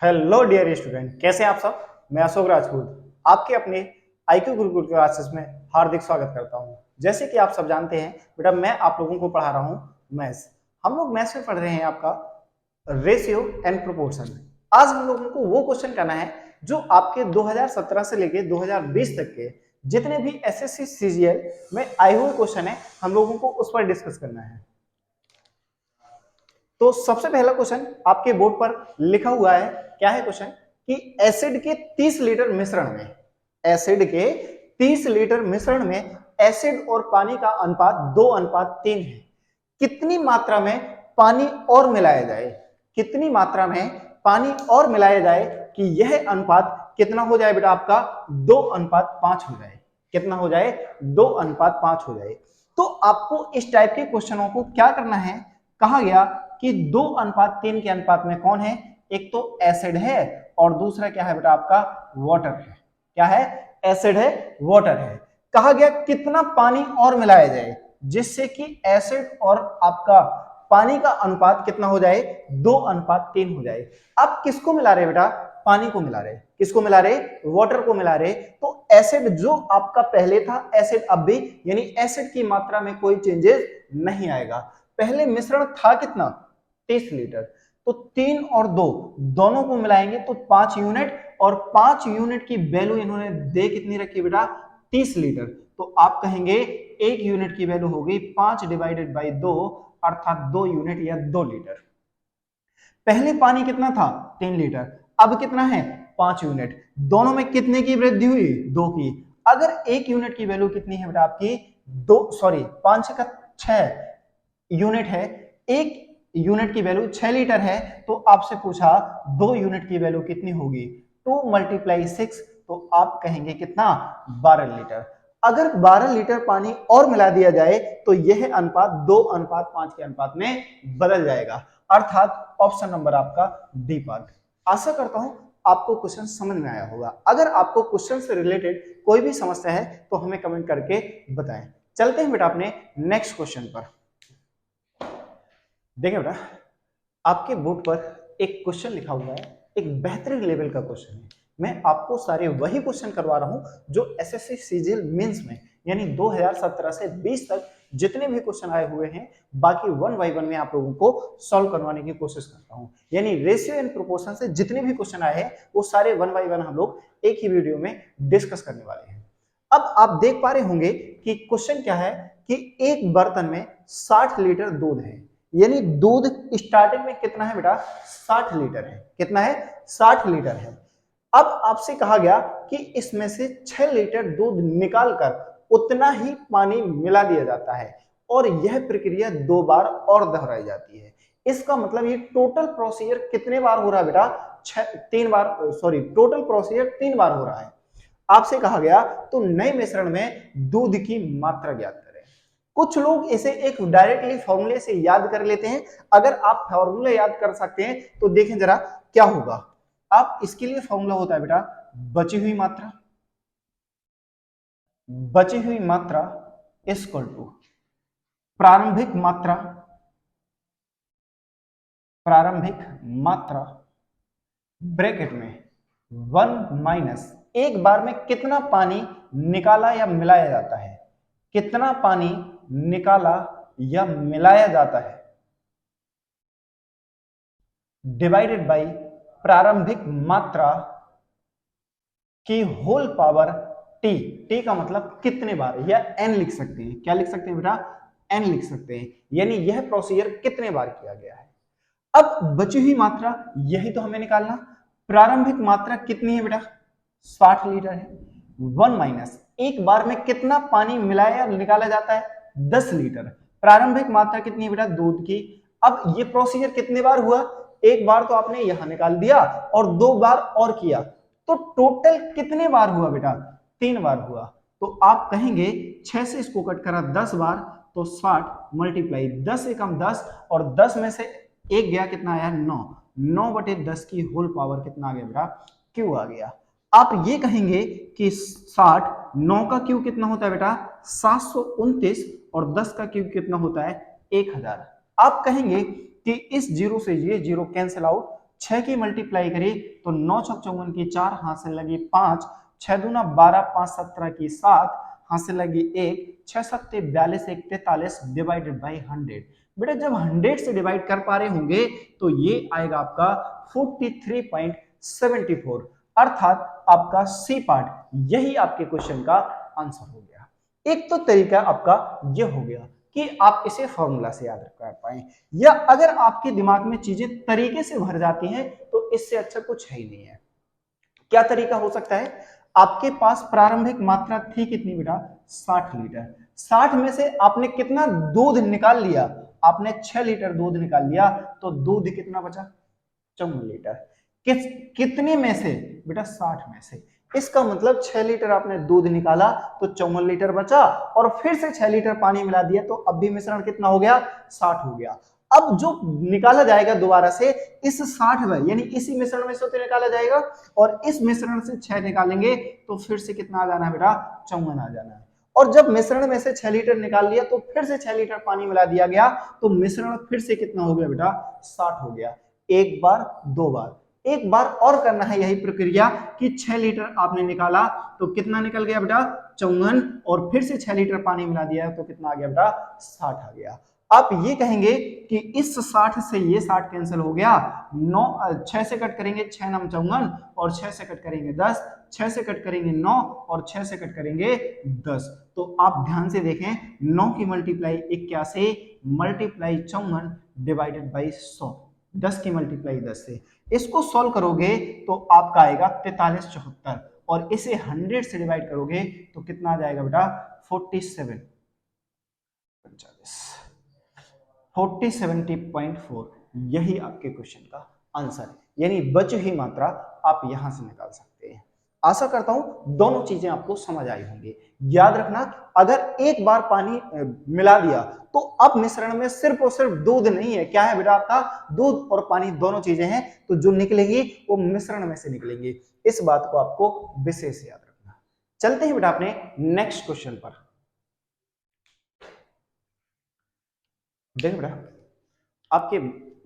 Hello dear student, कैसे हैं आप सब। मैं अशोक राजपूत आपके अपने आईक्यू गुरुकुल क्लासेस में हार्दिक स्वागत करता हूं। जैसे कि आप सब जानते हैं बेटा, मैं आप लोगों को पढ़ा रहा हूं मैथ्स। हम लोग मैथ्स में पढ़ रहे हैं आपका रेशियो एंड प्रोपोर्शन। आज हम लोगों को वो क्वेश्चन करना है जो आपके 2017 से लेके 2020 तक के जितने भी एसएससी सीजीएल में आए हुए क्वेश्चन है, हम लोगों को उस पर डिस्कस करना है। तो सबसे पहला क्वेश्चन आपके बोर्ड पर लिखा हुआ है। क्या है क्वेश्चन कि एसिड के 30 लीटर मिश्रण में, एसिड के 30 लीटर मिश्रण में एसिड और पानी का अनुपात 2:3 है। कितनी मात्रा में पानी और मिलाया जाए, कितनी मात्रा में पानी और मिलाया जाए कि यह अनुपात कितना हो जाए बेटा, आपका 2:5 हो जाए। कितना हो जाए? 2:5 हो जाए। तो आपको इस टाइप के क्वेश्चनों को क्या करना है, कहा गया कि 2:3 के अनुपात में कौन है, एक तो एसिड है और दूसरा क्या है बेटा, आपका वाटर है। क्या है? एसिड है, वाटर है। कहा गया कितना पानी और मिलाया जाए जिससे कि एसिड और आपका पानी का अनुपात कितना हो जाए, 2:3 हो जाए। अब किसको मिला रहे बेटा? पानी को मिला रहे। किसको मिला रहे? वाटर को मिला रहे। तो एसिड जो आपका पहले था, एसिड अब भी, यानी एसिड की मात्रा में कोई चेंजेस नहीं आएगा। पहले मिश्रण था कितना? 30 लीटर। तो 3 और 2 दोनों को मिलाएंगे तो 5 यूनिट, और 5 यूनिट की वैल्यू इन्होंने दे कितनी रखी बेटा? 30 लीटर। तो आप कहेंगे 1 यूनिट की वैल्यू होगी 5 डिवाइडेड बाई 2, अर्थात 2 यूनिट या 2 लीटर। पहले पानी कितना था? 3 लीटर। अब कितना है? 5 यूनिट। दोनों में कितने की वृद्धि हुई? 2 की। अगर 1 यूनिट की वैल्यू कितनी है बेटा आपकी? 5 का 6 यूनिट है। 1 यूनिट की वैल्यू 6 लीटर है। तो आपसे पूछा 2 यूनिट की वैल्यू कितनी होगी? 2 × 6, तो आप कहेंगे कितना? 12 लीटर। अगर 12 लीटर पानी और मिला दिया जाए तो यह अनुपात 2:5 के अनुपात में बदल जाएगा, अर्थात ऑप्शन नंबर आपका डी पार्ट। आशा करता हूं आपको क्वेश्चन समझ में आया होगा। अगर आपको क्वेश्चन से रिलेटेड कोई भी समस्या है तो हमें कमेंट करके बताएं। चलते हैं बेटा अपने नेक्स्ट क्वेश्चन पर। देखिए बेटा, आपके बोर्ड पर एक क्वेश्चन लिखा हुआ है, एक बेहतरीन लेवल का क्वेश्चन है। मैं आपको सारे वही क्वेश्चन करवा रहा हूं जो एसएससी सीजीएल मेंस में, यानी 2017 से 20 तक जितने भी क्वेश्चन आए हुए हैं, बाकी 1 बाय 1 में आप लोगों को सॉल्व करवाने की कोशिश करता हूं। यानी रेशियो एंड प्रोपोर्शन से जितने भी क्वेश्चन आए हैं वो सारे 1 बाय 1 हम लोग एक ही वीडियो में डिस्कस करने वाले हैं। अब आप देख पा रहे होंगे कि क्वेश्चन क्या है कि एक बर्तन में 60 लीटर दूध है। यानी दूध स्टार्टिंग में कितना है बेटा? 60 लीटर है। कितना है? 60 लीटर है। अब आपसे कहा गया कि इसमें से 6 लीटर दूध निकालकर उतना ही पानी मिला दिया जाता है, और यह प्रक्रिया 2 बार और दोहराई जाती है। इसका मतलब ये टोटल प्रोसीजर कितने बार हो रहा है बेटा? 3 बार, सॉरी, टोटल प्रोसीजर 3 बार हो रहा है। आपसे कहा गया तो नए मिश्रण में दूध की मात्रा ज्ञात करें। कुछ लोग इसे एक डायरेक्टली फॉर्मूले से याद कर लेते हैं। अगर आप फॉर्मूला याद कर सकते हैं तो देखें जरा क्या होगा। आप इसके लिए फॉर्मूला होता है बेटा, बची हुई मात्रा, बची हुई मात्रा इक्वल टू प्रारंभिक मात्रा, प्रारंभिक मात्रा ब्रैकेट में 1 माइनस एक बार में कितना पानी निकाला या मिलाया जाता है, कितना पानी निकाला या मिलाया जाता है, डिवाइडेड बाई प्रारंभिक मात्रा की होल पावर टी। टी का मतलब कितने बार, या एन लिख सकते हैं। क्या लिख सकते हैं बेटा? एन लिख सकते हैं। यानी यह प्रोसीजर कितने बार किया गया है। अब बची हुई मात्रा यही तो हमें निकालना। प्रारंभिक मात्रा कितनी है बेटा? 60 लीटर है। 1 माइनस एक बार में कितना पानी मिलाया निकाला जाता है? 10 लीटर। प्रारंभिक मात्रा कितनी है बेटा? दूध की। अब ये प्रोसीजर कितने बार हुआ? एक बार तो आपने यहां निकाल दिया और 2 बार और किया, तो टोटल कितने बार हुआ बेटा? 3 बार हुआ। तो आप कहेंगे 6 से इसको कट करा 10 बार, तो 60 मल्टीप्लाई 10 एकम 10, और 10 में से एक गया, कितना आया? 9। 9/10 की होल पावर कितना आ गया बेटा? क्यू आ गया। आप ये कहेंगे कि 60, 9 का क्यू कितना होता है बेटा? 729, और 10 का क्यू कितना होता है? 1000। आप कहेंगे कि इस जीरो से ये जीरो कैंसिल आउट, 6 की मल्टीप्लाई करी तो 9 छक 54 की 4, हाथ से लगी 5, 6 दूना 12, 5 17 की 7, हाथ से लगी 1, 6 7 42, 1 43 डिवाइडेड बाई 100। बेटा जब 100 से डिवाइड कर पा रहे होंगे तो ये आएगा आपका 43.74, अर्थात आपका सी पार्ट यही आपके क्वेश्चन का आंसर हो गया। एक तो तरीका आपका ये हो गया कि आप इसे फॉर्मूला से याद कर पाए, या अगर आपके दिमाग में चीजें तरीके से भर जाती हैं तो इससे अच्छा कुछ है ही नहीं है। क्या तरीका हो सकता है? आपके पास प्रारंभिक मात्रा थी कितनी बेटा? 60 लीटर। 60 में से आपने कितना दूध निकाल लिया? आपने 6 लीटर दूध निकाल लिया, तो दूध कितना बचा? 54 लीटर। कितने में से बेटा? 60 में से। इसका मतलब 6 लीटर आपने दूध निकाला तो 54 लीटर बचा, और फिर से 6 लीटर पानी मिला दिया तो अब भी मिश्रण कितना हो गया? 60 हो गया। अब जो निकाला जाएगा दोबारा से इस 60 में, यानी इसी मिश्रण में से तो निकाला जाएगा, और इस मिश्रण से 6 निकालेंगे तो फिर से कितना आ जाना है बेटा? 54 आ जाना है। और जब मिश्रण में से 6 लीटर निकाल लिया तो फिर से 6 लीटर पानी मिला दिया गया, तो मिश्रण फिर से कितना हो गया बेटा? 60 हो गया। एक बार, दो बार, एक बार और करना है यही प्रक्रिया कि 6 लीटर आपने निकाला तो कितना निकल गया बेटा? 54, और फिर से 6 लीटर पानी मिला दिया तो कितना आ गया बेटा? 60 आ गया। आप ये कहेंगे कि इस 60 से ये 60 कैंसिल हो गया, 6 से कट करेंगे 6 9 54, और 6 से कट करेंगे 10, 6 से कट करेंगे 9, और 6 से कट करेंगे 10। तो आप ध्यान से देखें, 9 की मल्टीप्लाई 81 मल्टीप्लाई 54 डिवाइडेड बाई 100, 10 की मल्टीप्लाई 10 से। इसको सॉल्व करोगे तो आपका आएगा 4374, और इसे 100 से डिवाइड करोगे तो कितना आ जाएगा बेटा? 4070.4, यही आपके क्वेश्चन का आंसर है, यानी बची हुई मात्रा आप यहां से निकाल सकते हैं। आशा करता हूं दोनों चीजें आपको समझ आई होंगी। याद रखना, अगर एक बार पानी मिला दिया तो अब मिश्रण में सिर्फ और सिर्फ दूध नहीं है, क्या है बेटा? आपका दूध और पानी दोनों चीजें हैं, तो जो निकलेगी वो मिश्रण में से निकलेंगी। इस बात को आपको विशेष याद रखना। चलते हैं बेटा अपने नेक्स्ट क्वेश्चन पर। देखो बेटा, आपके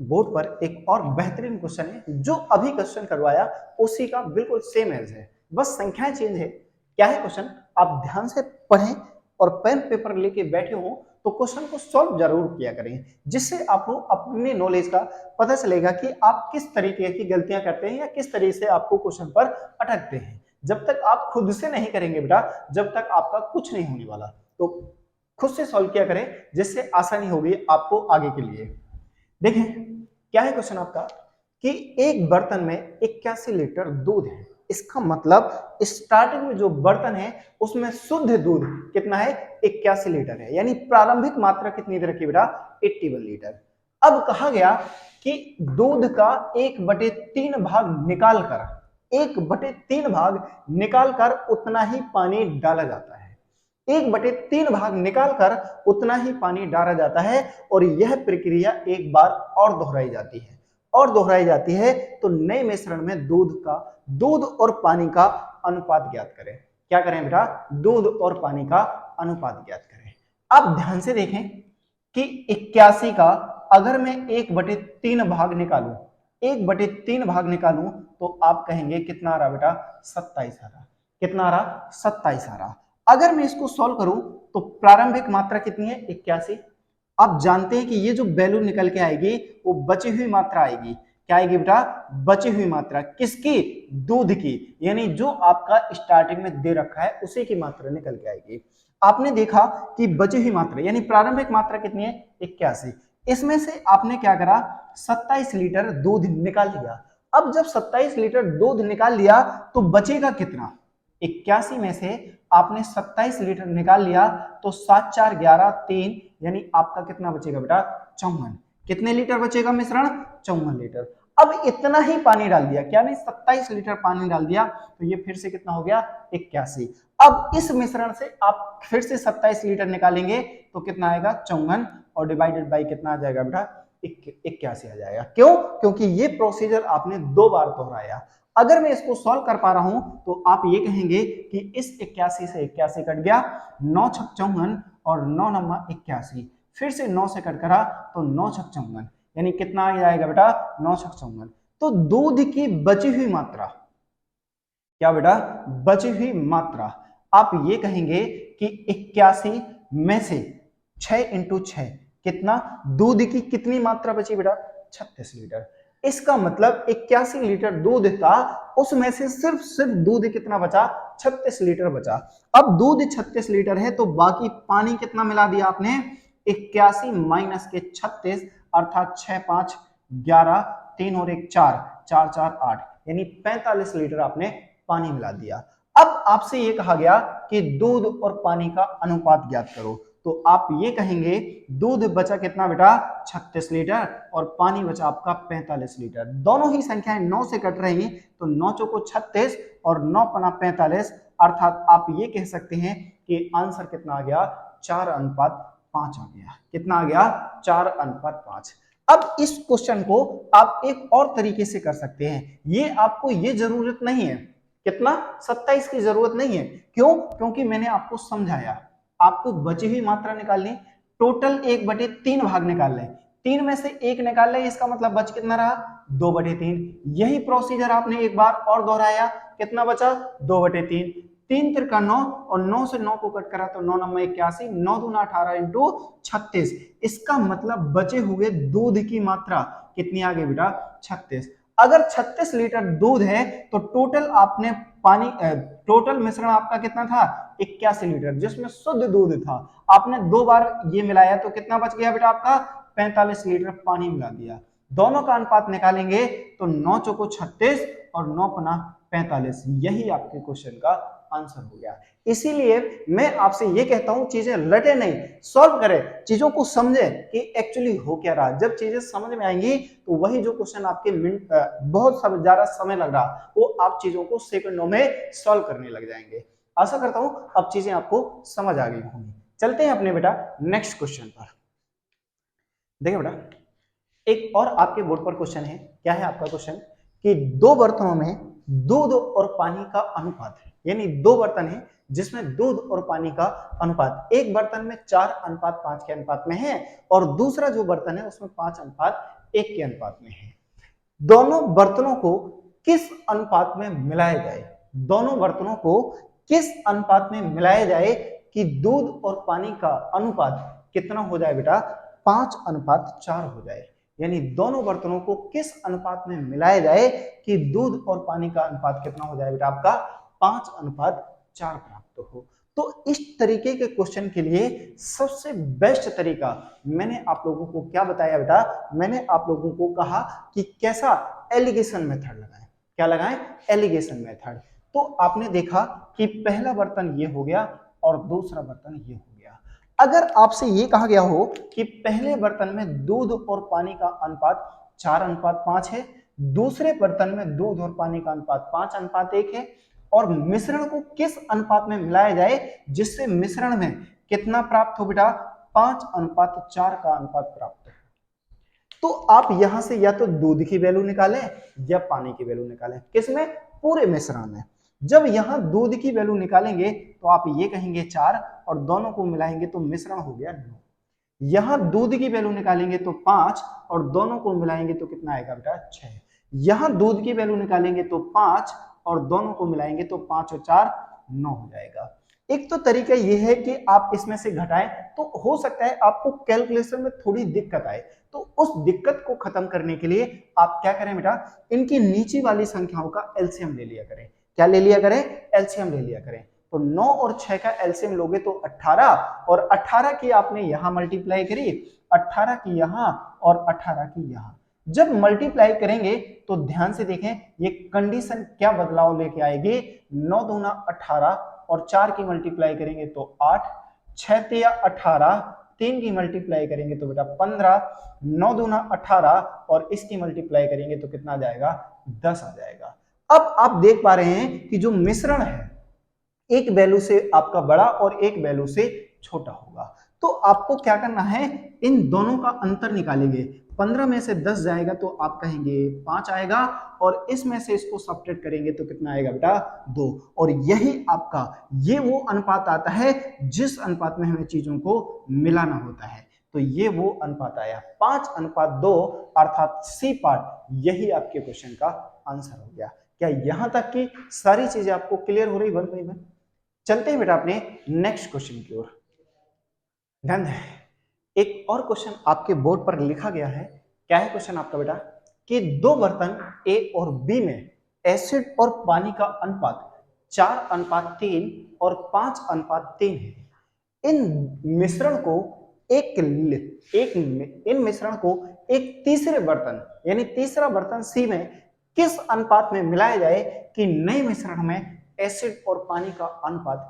बोर्ड पर एक और बेहतरीन क्वेश्चन है, जो अभी क्वेश्चन करवाया उसी का बिल्कुल सेम एज है, बस संख्याएं चेंज है। क्या है क्वेश्चन? आप ध्यान से पढ़ें और पेन पेपर लेके बैठे हो तो क्वेश्चन को सॉल्व जरूर किया करें, जिससे आपको अपनी नॉलेज का पता चलेगा कि आप किस तरीके की गलतियां करते हैं या किस तरीके से आपको क्वेश्चन पर अटकते हैं। जब तक आप खुद से नहीं करेंगे बेटा, जब तक आपका कुछ नहीं होने वाला। तो खुद से सॉल्व किया करें, जिससे आसानी होगी आपको आगे के लिए। देखें क्या है क्वेश्चन आपका कि एक बर्तन में 81 लीटर दूध है। इसका मतलब स्टार्टिंग में जो बर्तन है उसमें शुद्ध दूध कितना है? 81 लीटर है, यानी प्रारंभिक मात्रा कितनी दे रखी बेटा? 81 लीटर। अब कहा गया कि दूध का 1/3 भाग निकालकर, 1/3 भाग निकालकर उतना ही पानी डाला जाता है। 1/3 भाग निकालकर उतना ही पानी डाला जाता है, और यह प्रक्रिया एक बार और दोहराई जाती है, और दोहराई जाती है तो नए मिश्रण में दूध और पानी का अनुपात ज्ञात करें। क्या करें बेटा? दूध और पानी का अनुपात ज्ञात करें। अब ध्यान से देखें कि 81 का अगर मैं 1/3 भाग निकालूं, 1/3 भाग निकालूं तो आप कहेंगे कितना आ रहा बेटा? 27 आ रहा। कितना आ रहा? 27 आ रहा। अगर मैं इसको सॉल्व करूं तो प्रारंभिक मात्रा कितनी है? 81। आप जानते हैं कि ये जो वैल्यू निकल के आएगी वो बची हुई मात्रा आएगी। क्या आएगी बेटा? बची हुई मात्रा। किसकी? दूध की, यानी जो आपका स्टार्टिंग में दे रखा है उसी की मात्रा निकल के आएगी। आपने देखा कि बची हुई मात्रा यानी प्रारंभिक मात्रा कितनी है? 81। इसमें से आपने क्या करा? 27 लीटर दूध निकाल लिया। अब जब 27 लीटर दूध निकाल लिया तो बचेगा कितना? 81 में से आपने 27 लीटर निकाल लिया तो 7 4 11 3, यानी आपका कितना बचेगा बेटा? 54। कितने लीटर बचेगा मिश्रण? 54 लीटर। अब इतना ही पानी डाल दिया, क्या नहीं? 27 लीटर पानी डाल दिया तो ये फिर से कितना हो गया? 81। अब इस मिश्रण से आप फिर से 27 लीटर निकालेंगे तो कितना आएगा? 54, और डिवाइडेड बाई कितना आ जाएगा बेटा? 81 आ जाएगा। क्यों? क्योंकि ये प्रोसीजर आपने 2 बार दोहराया। अगर मैं इसको सॉल्व कर पा रहा हूं तो आप ये कहेंगे कि इस 81 से 81 कट गया, 9 छक 54 और 9 नम्मा 81, फिर से 9 से कट करा तो 9 छक 54, यानी कितना आ जाएगा बेटा? 9 छक 54। तो दूध की बची हुई मात्रा, क्या बेटा, बची हुई मात्रा, आप ये कहेंगे कि 81 में से 6 इंटू 6 कितना, दूध की कितनी मात्रा बची बेटा, 36 लीटर। इसका मतलब 81 लीटर दूध था, उसमें से सिर्फ दूध कितना बचा, 36 लीटर बचा। अब दूध 36 लीटर है तो बाकी पानी कितना मिला दिया आपने, 81 माइनस के 36 अर्थात 6 5 11, 3 और 1 4, 4 4 8, यानी 45 लीटर आपने पानी मिला दिया। अब आपसे ये कहा गया कि दूध और पानी का अनुपात ज्ञात करो, तो आप ये कहेंगे दूध बचा कितना बेटा, 36 लीटर और पानी बचा आपका 45 लीटर। दोनों ही संख्याएं 9 से कट रही, तो 9 चौको 36 और 9 पना 45, अर्थात आप ये कह सकते हैं कि आंसर कितना आ गया, 4:5 आ गया। कितना आ गया, 4:5। अब इस क्वेश्चन को आप एक और तरीके से कर सकते हैं, ये आपको ये जरूरत नहीं है, कितना, 27 की जरूरत नहीं है। क्यों, क्योंकि मैंने आपको समझाया, आपको बची हुई मात्रा निकालनी, टोटल 1/3 भाग निकाल लें, 3 में से 1 निकाल लें, इसका मतलब बच कितना रहा, 2/3। यही प्रोसीजर आपने एक बार और दोहराया, कितना बचा, 2/3। 3 त्रिका 9 और 9 से 9 को कट करा तो 9 9 81, 9 दूना 18 इंटू 36। इसका मतलब बचे हुए दूध की मात्रा कितनी आ गई बेटा, 36। अगर 36 लीटर दूध है तो टोटल आपने पानी, टोटल मिश्रण आपका कितना था, 81 लीटर, जिसमें शुद्ध दूध था। आपने 2 बार ये मिलाया तो कितना बच गया बेटा आपका, 45 लीटर पानी मिला दिया। दोनों का अनुपात निकालेंगे तो 9 चौको 36 और 9 पना 45, यही आपके क्वेश्चन का आंसर हो गया। इसीलिए मैं आपसे ये कहता हूं, चीजें रटे नहीं, सॉल्व करें, चीजों को समझें कि एक्चुअली हो क्या रहा। जब चीजें समझ में आएंगी तो वही जो क्वेश्चन आपके मिनट बहुत ज्यादा समय लग रहा, वो आप चीजों को सेकंडों में सॉल्व करने लग जाएंगे। आशा करता हूं अब चीजें आपको समझ आ गई होंगी। चलते हैं अपने बेटा नेक्स्ट क्वेश्चन पर। देखिए बेटा, एक और आपके बोर्ड पर क्वेश्चन है। क्या है आपका क्वेश्चन, कि 2 बर्तनों में दूध और पानी का अनुपात है, यानी 2 बर्तन है जिसमें दूध और पानी का अनुपात, एक बर्तन में 4:5 के अनुपात में है और दूसरा जो बर्तन है उसमें 5:1 के अनुपात में है। दोनों बर्तनों को किस अनुपात में मिलाया जाए, दोनों बर्तनों को किस अनुपात में मिलाया जाए कि दूध और पानी का अनुपात कितना हो जाए बेटा, 5:4 हो जाए। यानी दोनों बर्तनों को किस अनुपात में मिलाया जाए कि दूध और पानी का अनुपात कितना हो जाए बेटा आपका, 5:4 प्राप्त हो। तो इस तरीके के क्वेश्चन के लिए सबसे बेस्ट तरीका मैंने आप लोगों को क्या बताया बेटा, मैंने आप लोगों को कहा कि कैसा एलिगेशन मेथड लगाएं। क्या लगाएं, एलिगेशन मेथड। तो आपने देखा कि पहला बर्तन ये हो गया और दूसरा बर्तन ये हो गया। अगर आपसे ये कहा गया हो कि पहले बर्तन में दूध और पानी का अनुपात 4:5 है, दूसरे बर्तन में दूध और पानी का अनुपात 5:1 है, और मिश्रण को किस अनुपात में मिलाया जाए जिससे मिश्रण में कितना प्राप्त हो बेटा, 5:4 का अनुपात प्राप्त हो। तो आप यहां से या तो दूध की वैल्यू निकालें या पानी की वैल्यू निकालें, किसमें, पूरे मिश्रण में। जब यहां दूध की वैल्यू निकालेंगे तो आप ये कहेंगे 4 और दोनों को मिलाएंगे तो मिश्रण हो गया 9। यहां दूध की वैल्यू निकालेंगे तो 5 और दोनों को मिलाएंगे तो कितना आएगा बेटा, 6। यहां दूध की वैल्यू निकालेंगे तो 5 और दोनों को मिलाएंगे तो 5 और 4 9 हो जाएगा। एक तो तरीका यह है कि आप इसमें से घटाएं, तो हो सकता है आपको कैलकुलेशन में थोड़ी दिक्कत आए, तो उस दिक्कत को खत्म करने के लिए आप क्या करें बेटा, इनकी नीचे वाली संख्याओं का एलसीएम ले लिया करें। क्या ले लिया करें, एलसीएम ले लिया करें। तो 9 और 6 का एलसीएम लोगे तो 18, और 18 की आपने यहां मल्टीप्लाई करी, 18 की यहां और 18 की यहां। जब मल्टीप्लाई करेंगे तो ध्यान से देखें ये कंडीशन क्या बदलाव लेके आएगी, 9 दूना 18 और 4 की मल्टीप्लाई करेंगे तो 8, 6 तिया 18, 3 की मल्टीप्लाई करेंगे तो बेटा 15, 9 दूना 18 और इसकी मल्टीप्लाई करेंगे तो कितना आ जाएगा, 10 आ जाएगा। अब आप देख पा रहे हैं कि जो मिश्रण है एक वैल्यू से आपका बड़ा और एक वैल्यू से छोटा होगा। तो आपको क्या करना है, इन दोनों का अंतर निकालेंगे। 15 में से 10 जाएगा तो आप कहेंगे 5 आएगा, और इसमें से इसको सब्ट्रैक्ट करेंगे तो कितना आएगा बेटा, 2। और यही आपका ये वो अनुपात आता है जिस अनुपात में हमें चीजों को मिलाना होता है। तो ये वो अनुपात आया 5:2 अर्थात सी पार्ट। यही आपके क्वेश्चन का आंसर हो गया। क्या यहां तक की सारी चीजें आपको क्लियर हो रही वन बाई वन? चलते हैं बेटा अपने नेक्स्ट क्वेश्चन की ओर। ध्यान दें, एक और क्वेश्चन आपके बोर्ड पर लिखा गया है। क्या है क्वेश्चन आपका बेटा? कि दो बर्तन ए और बी में एसिड और पानी का अनुपात 4:3 और 5:3 है। इन मिश्रण को इन मिश्रण को एक तीसरे बर्तन यानी तीसरा बर्तन सी में किस अनुपात में मिलाया जाए कि नए मिश्रण में एसिड और पानी का अनुपात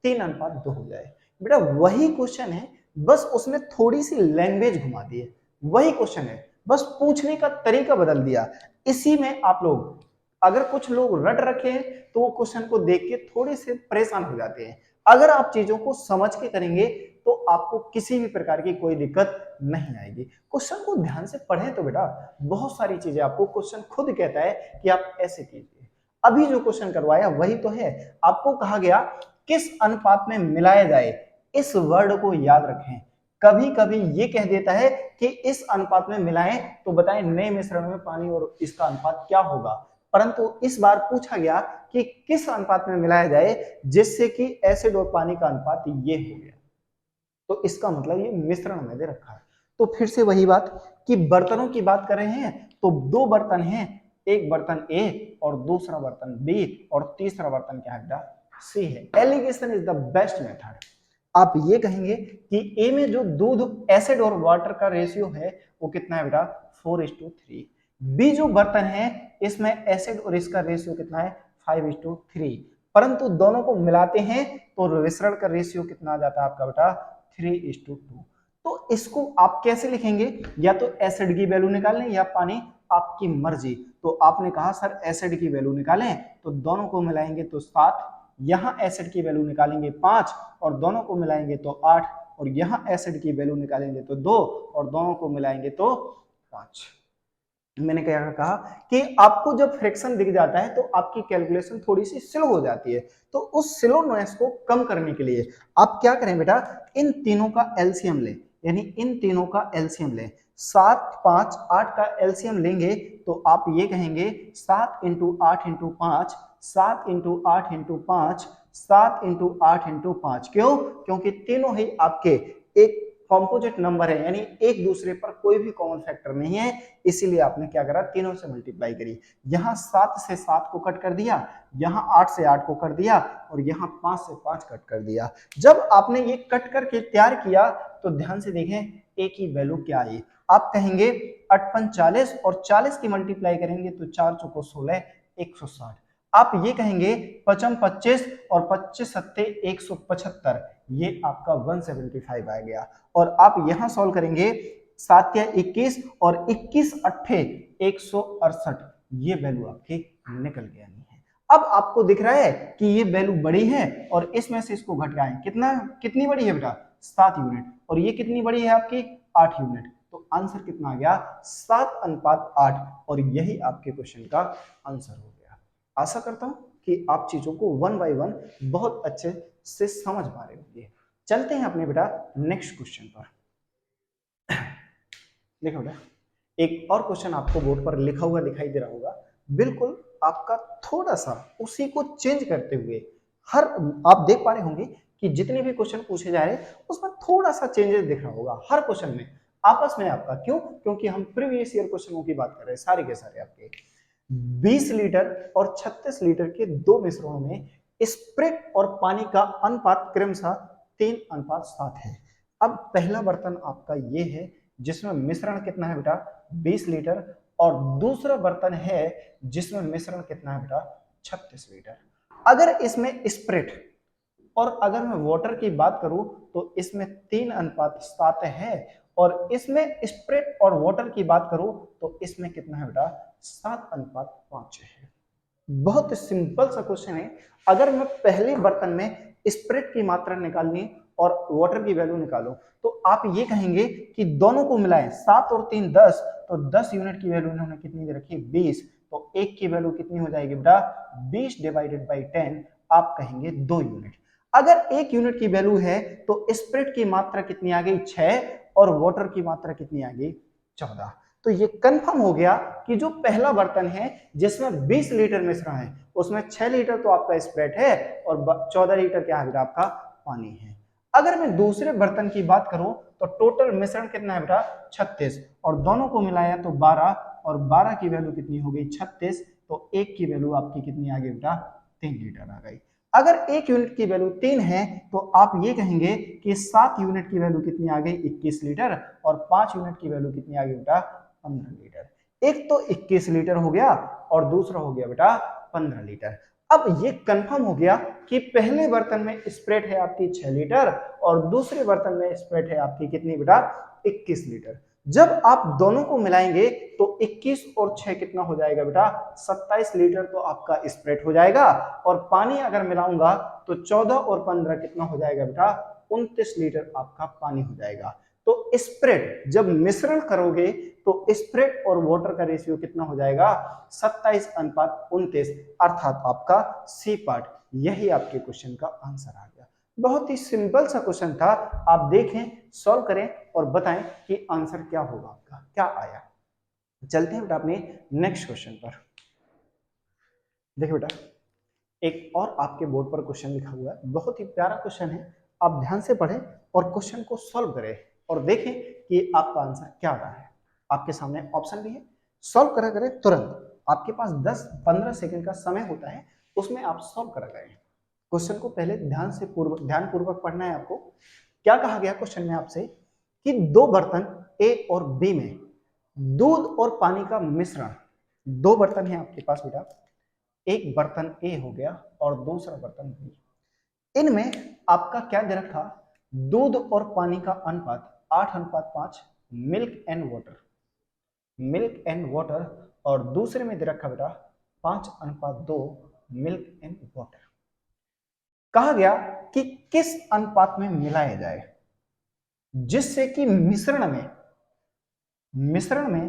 3:2 हो जाए। बेटा वही क्वेश्चन है, बस उसमें थोड़ी सी लैंग्वेज घुमा दी है। वही क्वेश्चन है, बस पूछने का तरीका बदल दिया। इसी में आप लोग, अगर कुछ लोग रट रखे हैं तो वो क्वेश्चन को देख के थोड़े से परेशान हो जाते हैं। अगर आप चीजों को समझ के करेंगे तो आपको किसी भी प्रकार की कोई दिक्कत नहीं आएगी। क्वेश्चन को ध्यान से पढ़ें तो बेटा बहुत सारी चीजें आपको क्वेश्चन खुद कहता है कि आप ऐसे कीजिए। अभी जो क्वेश्चन करवाया वही तो है। आपको कहा गया किस अनुपात में मिलाया जाए, इस वर्ड को याद रखें। कभी कभी ये कह देता है कि इस अनुपात में मिलाएं तो बताएं नए मिश्रण में पानी और इसका अनुपात क्या होगा, परंतु इस बार पूछा गया कि किस अनुपात में मिलाया जाए जिससे कि एसिड और पानी का अनुपात ये हो गया। तो इसका मतलब ये मिश्रण में दे रखा है। तो फिर से वही बात कि बर्तनों की बात कर रहे हैं तो दो बर्तन हैं, एक बर्तन ए और दूसरा बर्तन बी और तीसरा बर्तन क्या है बेटा? सी है। Allegation is the best method. आप ये कहेंगे कि ए में जो दूध एसिड और वाटर का रेशियो है वो कितना है बेटा? 4:3। बी जो बर्तन है इसमें एसिड और इसका रेशियो कितना है? 5:3। परंतु दोनों को मिलाते हैं तो मिश्रण का रेशियो कितना आ जाता है आपका बेटा? 3:2। तो इसको आप कैसे लिखेंगे? या तो एसिड की वैल्यू निकालें या पानी, आपकी मर्जी। तो आपने कहा सर एसिड की वैल्यू निकालें, तो दोनों को मिलाएंगे तो 7, यहां एसिड की वैल्यू निकालेंगे 5 और दोनों को मिलाएंगे तो 8, और यहां एसिड की वैल्यू निकालेंगे तो 2 और दोनों को मिलाएंगे तो 5। मैंने क्या कहा कि आपको जब फ्रैक्शन दिख जाता है तो आपकी कैलकुलेशन थोड़ी सी स्लो हो जाती है। तो उस स्लोनेस को कम करने के लिए आप क्या करें बेटा? इन तीनों का एलसीएम लें, यानी इन तीनों का एलसीएम लें। 7, 5, 8 का एलसीएम लेंगे तो आप ये कहेंगे 7 × 8 × 5, 7 × 8 × 5, 7 × 8 × 5। क्यों? क्योंकि तीनों ही आपके एक कॉम्पोजिट नंबर है, यानी एक दूसरे पर कोई भी कॉमन फैक्टर नहीं है, इसीलिए आपने क्या करा? तीनों से मल्टीप्लाई करी। यहाँ 7 से 7 को कट कर दिया, यहाँ 8 से 8 को कर दिया और यहाँ 5 से 5 कट कर दिया। जब आपने ये कट करके तैयार किया तो ध्यान से देखें ए की वैल्यू क्या आई। आप कहेंगे 8 40 और 40 की मल्टीप्लाई करेंगे तो 4 चौको 16, 160। आप ये कहेंगे 5 25 और 25 सत्ते 175, ये आपका 175 आ गया। और आप यहां सॉल्व करेंगे 7 या 21 और 21 अट्ठे 168, ये वैल्यू आपकी निकल गया नहीं है। अब आपको दिख रहा है कि ये वैल्यू बड़ी है और इसमें से इसको घटाएं, कितनी बड़ी है बेटा? 7 यूनिट, और ये कितनी बड़ी है आपकी? 8 यूनिट। तो आंसर कितना आ गया? 7:8, और यही आपके क्वेश्चन का आंसर हो गया। आशा करता हूं कि आप चीजों को वन बाय वन बहुत अच्छे से समझ पा रहे होंगे। चलते हैं अपने बेटा नेक्स्ट क्वेश्चन पर। देखो बेटा, एक और क्वेश्चन आपको बोर्ड पर लिखा हुआ दिखाई दे रहा होगा, बिल्कुल आपका थोड़ा सा उसी को चेंज करते हुए। हर आप देख पा रहे होंगे कि जितने भी क्वेश्चन पूछे जा रहे हैं उसमें थोड़ा सा चेंजेस दिख रहा होगा हर क्वेश्चन में, आपस में आपका। क्यों? क्योंकि हम प्रीवियस ईयर क्वेश्चनों की बात कर रहे हैं, सारे के सारे आपके 20 लीटर और 36 लीटर के दो मिश्रणों में स्प्रिट और पानी का अनुपात क्रमशः 3:7 है। अब पहला बर्तन आपका ये है जिसमें मिश्रण कितना है बेटा? 20 लीटर, और दूसरा बर्तन है जिसमें मिश्रण कितना है बेटा? 36 लीटर। अगर इसमें स्प्रिट और अगर मैं वाटर की बात करूं तो इसमें 3:7 है, और इसमें स्प्रिट और वाटर की बात करूं तो इसमें कितना है बेटा? 7:5 है। बहुत सिंपल सा क्वेश्चन है। अगर मैं पहले बर्तन में स्प्रिट की मात्रा निकालनी और वाटर की वैल्यू निकालो तो आप ये कहेंगे कि दोनों को मिलाएं, 7 और 3 10, तो 10 यूनिट की वैल्यू इन्होंने कितनी दे रखी? 20। तो एक की वैल्यू कितनी हो जाएगी बेटा? 20 डिवाइडेड बाई 10, आप कहेंगे 2 यूनिट। अगर 1 यूनिट की वैल्यू है तो स्प्रिट की मात्रा कितनी आ गई? 6, और वाटर की मात्रा कितनी आ गई 14। तो ये कंफर्म हो गया कि जो पहला बर्तन है जिसमें 20 लीटर मिश्रण है उसमें 6 लीटर तो आपका स्प्रेट है और 14 लीटर क्या है आपका पानी है। अगर मैं दूसरे बर्तन की बात करूं तो टोटल मिश्रण कितना है बेटा 36 और दोनों को मिलाया तो 12 और 12 की वैल्यू कितनी हो गई 36, तो एक की वैल्यू आपकी कितनी आ गई बेटा 3 लीटर आ गई। अगर एक यूनिट की वैल्यू 3 है तो आप ये कहेंगे कि 7 यूनिट की वैल्यू कितनी आ गई 21 लीटर और 5 यूनिट की वैल्यू कितनी आ गई बेटा 15 लीटर। एक तो 21 लीटर हो गया और दूसरा हो गया बेटा 15 लीटर। अब ये कंफर्म हो गया कि पहले बर्तन में स्प्रेट है आपकी 6 लीटर और दूसरे बर्तन में स्प्रेट है आपकी कितनी बेटा 21 लीटर। जब आप दोनों को मिलाएंगे तो 21 और 6 कितना हो जाएगा बेटा 27 लीटर तो आपका स्प्रेट हो जाएगा और पानी अगर मिलाऊंगा तो 14 और 15 कितना हो जाएगा बेटा 29 लीटर आपका पानी हो जाएगा। तो स्प्रेट जब मिश्रण करोगे तो स्प्रेट और वाटर का रेशियो कितना हो जाएगा 27:29 अर्थात आपका सी पार्ट। यही आपके क्वेश्चन का आंसर आ गया। बहुत ही सिंपल सा क्वेश्चन था, आप देखें सॉल्व करें और बताएं कि आंसर क्या होगा आपका क्या आया। चलते हैं बेटा अपने नेक्स्ट क्वेश्चन पर। देखिए बेटा एक और आपके बोर्ड पर क्वेश्चन लिखा हुआ है, बहुत ही प्यारा क्वेश्चन है, आप ध्यान से पढ़ें और क्वेश्चन को सॉल्व करें और देखें कि आपका आंसर क्या आ रहा है। आपके सामने ऑप्शन भी है, सॉल्व करा करें तुरंत। आपके पास 10-15 सेकंड का समय होता है, उसमें आप सॉल्व करा करें। क्वेश्चन को पहले ध्यानपूर्वक पढ़ना है आपको। क्या कहा गया क्वेश्चन में आपसे कि दो बर्तन ए और बी में दूध और पानी का मिश्रण, दो बर्तन है आपके पास बेटा, एक बर्तन ए हो गया और दूसरा बर्तन बी, इनमें आपका क्या दे रखा दूध और पानी का अनुपात 8:5 मिल्क एंड वाटर और दूसरे में दे रखा बेटा 5:2 मिल्क एंड वाटर। कहा गया कि किस अनुपात में मिलाया जाए जिससे कि मिश्रण में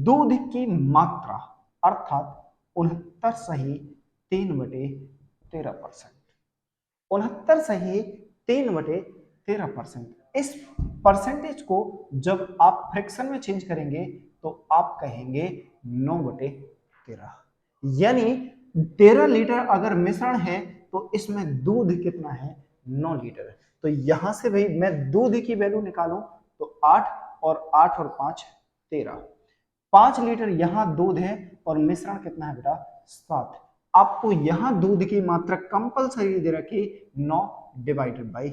दूध की मात्रा अर्थात 69 सही 3/13%, 69 सही 3/13%। इस परसेंटेज को जब आप फ्रैक्शन में चेंज करेंगे तो आप कहेंगे 9/13, यानी 13 लीटर अगर मिश्रण है तो इसमें दूध कितना है 9 लीटर। तो यहां से भाई मैं दूध की वैल्यू निकालूं तो 8 और 8 और 5 13, 5 लीटर यहां दूध है और मिश्रण कितना है बेटा 7। आपको यहां दूध की मात्रा कंपलसरी दे रखी 9 डिवाइडेड बाई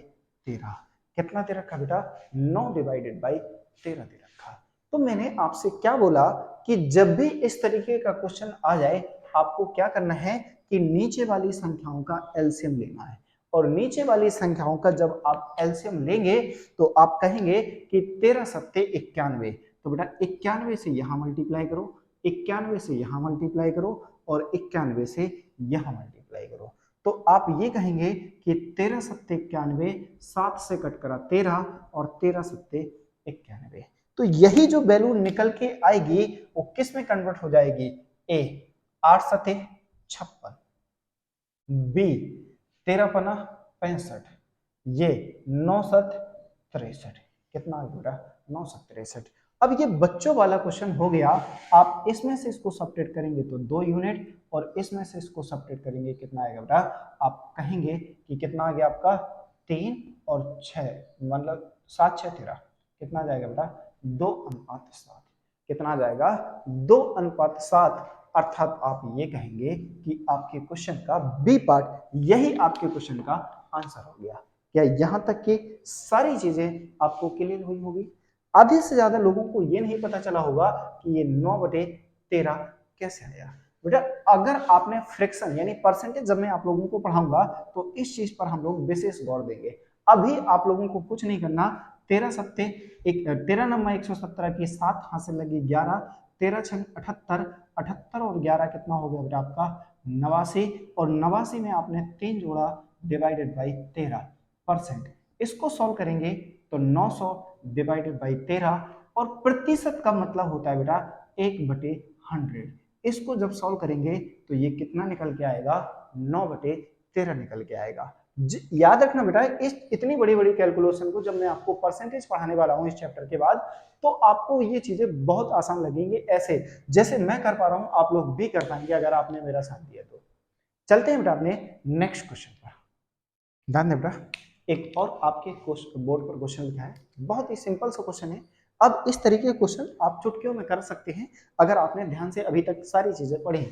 13। कितना दे रखा बेटा 9 डिवाइडेड बाई 13 दे रखा। तो मैंने आपसे क्या बोला कि जब भी इस तरीके का क्वेश्चन आ जाए आपको क्या करना है कि नीचे वाली संख्याओं का एलसीएम लेना है और नीचे वाली संख्याओं का जब आप एलसीएम लेंगे तो आप कहेंगे कि 13 सत्ते 91, तो बेटा 91 से यहां मल्टीप्लाई करो, 91 से यहां मल्टीप्लाई करो और 91 से यहां मल्टीप्लाई करो। तो आप ये कहेंगे कि 13 सत्ते 91, 7 से कट करा 13 और 13 सत्ते 91। तो यही जो वैल्यू निकल के आएगी वो किस में कन्वर्ट हो जाएगी, ए 8 सत्ते 56, बी 13 65, ये 9 7 63, कितना आ गया 9 7 63। अब ये बच्चों वाला क्वेश्चन हो गया, आप इसमें से इसको सब्ट्रैक्ट करेंगे तो 2 यूनिट और इसमें से इसको सब्ट्रैक्ट करेंगे कितना आएगा बेटा, आप कहेंगे कि कितना आ गया आपका 3 और 6 मतलब 7 6 13, कितना जाएगा बेटा 2:7, कितना जाएगा 2:7 अर्थात आप ये कहेंगे कि आपके क्वेश्चन का बी पार्ट यही आपके क्वेश्चन का आंसर हो गया। क्या यहां तक की सारी चीजें आपको क्लियर हुई होगी? आधे से ज्यादा लोगों को ये नहीं पता चला होगा कि ये 9/13 कैसे आया। बेटा अगर आपने फ्रैक्शन यानी परसेंटेज जब मैं आप लोगों को पढ़ाऊंगा तो इस चीज पर हम लोग विशेष गौर देंगे। अभी आप लोगों को कुछ नहीं करना, 13 सत्ते 13 नंबर 117 की 7 हाथ से लगी 11, 13 6 78, 78 और 11 कितना हो गया बेटा आपका 89 और 89 में आपने 3 जोड़ा डिवाइडेड बाई 13%। इसको सॉल्व करेंगे तो 900 डिवाइडेड बाई 13 और प्रतिशत का मतलब होता है बेटा 1/100। इसको जब सॉल्व करेंगे तो ये कितना निकल के आएगा 9/13 निकल के आएगा। याद रखना बेटा, इस इतनी बड़ी बड़ी कैलकुलेशन को जब मैं आपको परसेंटेज पढ़ाने वाला हूं इस चैप्टर के बाद, तो आपको ये चीजें बहुत आसान लगेंगी। ऐसे जैसे मैं कर पा रहा हूं आप लोग भी कर पाएंगे अगर आपने मेरा साथ दिया तो। चलते हैं बेटा अपने नेक्स्ट क्वेश्चन पर। ध्यान दें बेटा, एक और आपके बोर्ड पर क्वेश्चन लिखा है, बहुत ही सिंपल सा क्वेश्चन है। अब इस तरीके के क्वेश्चन आप चुटकियों में कर सकते हैं अगर आपने ध्यान से अभी तक सारी चीजें पढ़ी।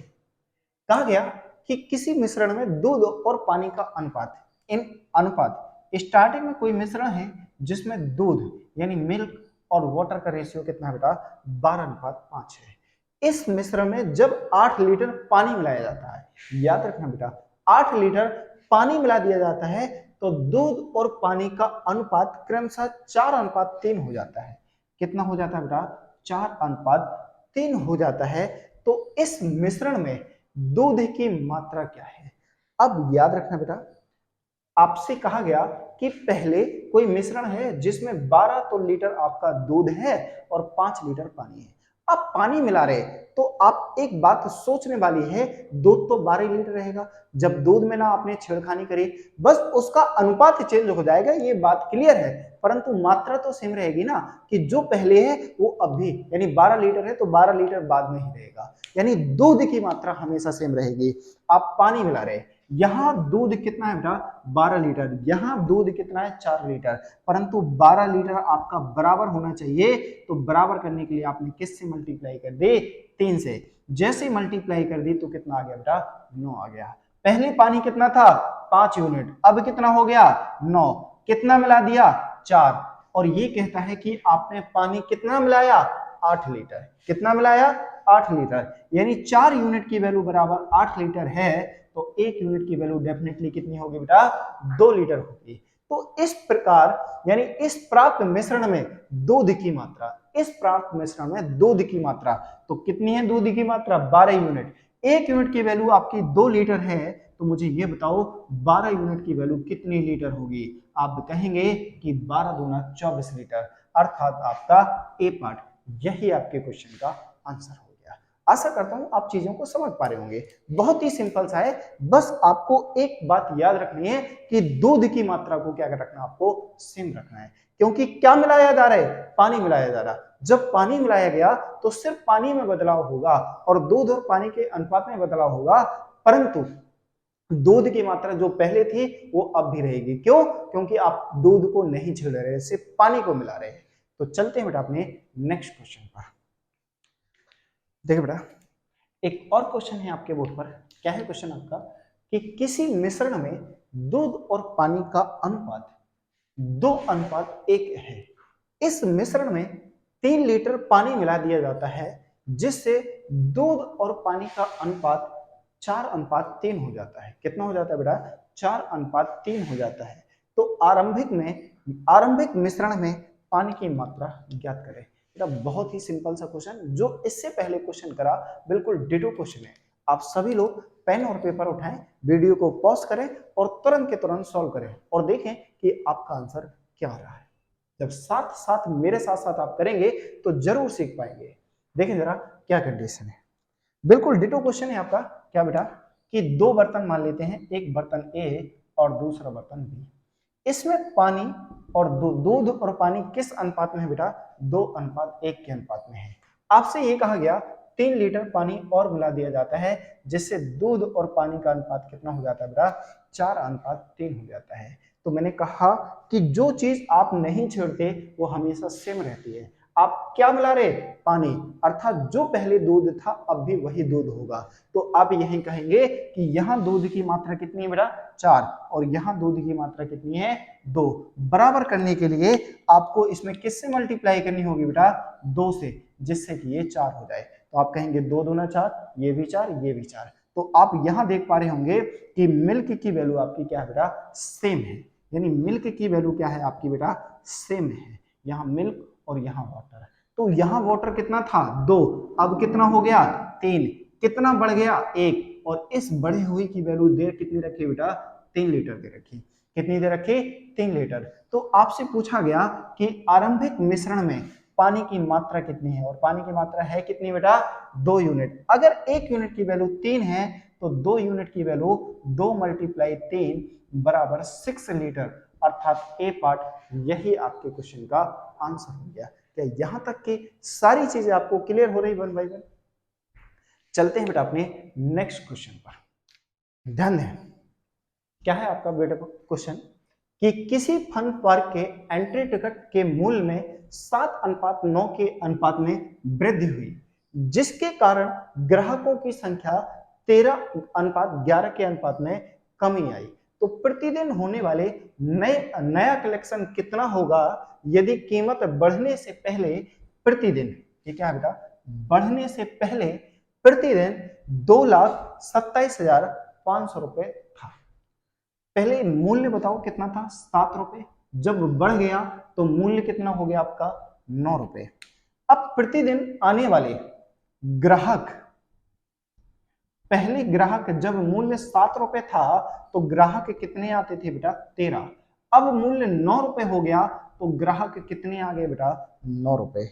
कहा गया कि किसी मिश्रण में दूध और पानी का अनुपात, इन अनुपात स्टार्टिंग में कोई मिश्रण है जिसमें दूध यानी मिल्क और वाटर का रेशियो कितना है बेटा, 12:5 है। इस मिश्रण में जब 8 लीटर पानी मिलाया जाता है, याद रखना बेटा 8 लीटर पानी मिला दिया जाता है तो दूध और पानी का अनुपात क्रमशः 4:3 हो जाता है। कितना हो जाता है बेटा, 4:3 हो जाता है। तो इस मिश्रण में दूध की मात्रा क्या है। अब याद रखना बेटा, आपसे कहा गया कि पहले कोई मिश्रण है जिसमें 12 तो लीटर आपका दूध है और 5 लीटर पानी है। अब पानी मिला रहे तो आप एक बात सोचने वाली है, दूध तो 12 लीटर रहेगा। जब दूध में ना आपने छेड़खानी करी, बस उसका अनुपात चेंज हो जाएगा, ये बात क्लियर है, परंतु मात्रा तो सेम रहेगी ना, कि जो पहले है वो अब भी, यानी 12 लीटर है तो 12 लीटर बाद में ही रहेगा, यानी दूध की मात्रा हमेशा सेम रहेगी। आप पानी मिला रहे, यहां दूध कितना है बेटा, 12 लीटर, यहां दूध कितना है, 4 लीटर, परंतु 12 लीटर आपका बराबर होना चाहिए। तो बराबर करने के लिए आपने किससे मल्टीप्लाई कर दी, 3 से। जैसे मल्टीप्लाई कर दी तो कितना आ गया बेटा, 9 आ गया। पहले पानी कितना था, 5 यूनिट, अब कितना हो गया, 9। कितना मिला दिया, 4। और ये कहता है कि आपने पानी कितना मिलाया, 8 लीटर। कितना मिलाया, 8 लीटर, यानी 4 यूनिट की वैल्यू बराबर 8 लीटर है, तो 1 यूनिट की वैल्यू डेफिनेटली कितनी होगी बेटा, 2 लीटर होगी। तो इस प्रकार यानी इस प्राप्त मिश्रण में दूध की मात्रा, इस प्राप्त मिश्रण में दूध की मात्रा तो कितनी है, दूध की मात्रा 12 यूनिट। 1 यूनिट की वैल्यू आपकी 2 लीटर है, तो मुझे ये बताओ 12 यूनिट की वैल्यू कितनी लीटर होगी। आप कहेंगे कि 12 दूना 24 लीटर, अर्थात आपका ए पार्ट यही आपके क्वेश्चन का आंसर हो गया। आशा करता हूं आप चीजों को समझ पा रहे होंगे, बहुत ही सिंपल सा है। बस आपको एक बात याद रखनी है कि दूध की मात्रा को क्या रखना, आपको सेम रखना है, क्योंकि क्या मिलाया जा रहा है, पानी मिलाया जा रहा है। जब पानी मिलाया गया तो सिर्फ पानी में बदलाव होगा और दूध और पानी के अनुपात में बदलाव होगा, परंतु दूध की मात्रा जो पहले थी वो अब भी रहेगी। क्यों, क्योंकि आप दूध को नहीं छेड़ रहे, सिर्फ पानी को मिला रहे हैं। तो चलते हैं बेटा अपने नेक्स्ट क्वेश्चन पर। देखिए बेटा, एक और क्वेश्चन है आपके बोर्ड पर। क्या है क्वेश्चन आपका, कि किसी मिश्रण में दूध और पानी का अनुपात 2:1 है। इस मिश्रण में 3 लीटर पानी मिला दिया जाता है, जिससे दूध और पानी का अनुपात 4:3 हो जाता है। कितना हो जाता है बेटा, 4:3 हो जाता है। तो आरंभिक मिश्रण में पानी की मात्रा ज्ञात करें। बहुत ही सिंपल सा क्वेश्चन, जो इससे पहले क्वेश्चन करा बिल्कुल डिटो क्वेश्चन है। आप सभी लोग पेन और पेपर उठाएं, वीडियो को पॉज करें और तुरंत के तुरंत सॉल्व करें और देखें कि आपका आंसर क्या आ रहा है। जब साथ साथ मेरे साथ साथ आप करेंगे तो जरूर सीख पाएंगे। देखें जरा क्या कंडीशन है, बिल्कुल डिटो क्वेश्चन है आपका। क्या बेटा, कि 2 बर्तन मान लेते हैं, एक बर्तन ए और दूसरा बर्तन बी। इसमें पानी और दूध और पानी किस अनुपात में है बेटा, 2:1 के अनुपात में है। आपसे ये कहा गया 3 लीटर पानी और मिला दिया जाता है, जिससे दूध और पानी का अनुपात कितना हो जाता है बेटा, 4:3 हो जाता है। तो मैंने कहा कि जो चीज आप नहीं छेड़ते वो हमेशा सेम रहती है। आप क्या मिला रहे, पानी, अर्थात जो पहले दूध था अब भी वही दूध होगा। तो आप यही कहेंगे कि यहाँ दूध की मात्रा कितनी है बेटा, 4, और यहाँ दूध की मात्रा कितनी है, 2। बराबर करने के लिए आपको इसमें किससे मल्टीप्लाई करनी होगी बेटा, 2 से, जिससे कि ये 4 हो जाए। तो आप कहेंगे 2 दूना 4, ये भी 4, ये भी 4। तो आप यहाँ देख पा रहे होंगे कि मिल्क की वैल्यू आपकी क्या है बेटा, सेम है। यानी मिल्क की वैल्यू क्या है आपकी बेटा, सेम है। यहाँ मिल्क और यहाँ वाटर। तो यहाँ वाटर कितना था, 2, अब कितना हो गया, 3। कितना बढ़ गया, 1, और इस बढ़ी हुई की वैल्यू दे कितनी रखी बेटा, 3 लीटर दे रखी। कितनी दे रखी, 3 लीटर। तो आपसे पूछा गया कि आरंभिक मिश्रण में पानी की मात्रा कितनी है, और पानी की मात्रा है कितनी बेटा, 2 यूनिट। अगर 1 यूनिट की वैल्यू 3 है तो 2 यूनिट की वैल्यू 2 × 3 बराबर 6 लीटर, अर्थात ए पार्ट यही आपके क्वेश्चन का आंसर हो गया। क्या यहाँ तक की सारी चीजें आपको क्लियर हो रही वन बाई वन? चलते हैं बेटा अपने नेक्स्ट क्वेश्चन पर। ध्यान दें, क्या है आपका बेटा क्वेश्चन कि किसी फन पार्क के एंट्री टिकट के मूल्य में 7:9 के अनुपात में वृद्धि हुई, जिसके कारण ग्राहकों की संख्या 13:11 के अनुपात में कमी आई। तो प्रतिदिन होने वाले नया कलेक्शन कितना होगा यदि कीमत बढ़ने से पहले प्रतिदिन, ये क्या है बेटा, बढ़ने से पहले प्रतिदिन 2,27,500 रुपए था। पहले मूल्य बताओ कितना था, 7 रुपए। जब बढ़ गया तो मूल्य कितना हो गया आपका, 9 रुपए। अब प्रतिदिन आने वाले ग्राहक, पहले ग्राहक जब मूल्य 7 रुपए था तो ग्राहक कितने आते थे बेटा, 13। अब मूल्य 9 रुपए हो गया तो ग्राहक कितने आ गए बेटा, 9 रुपए।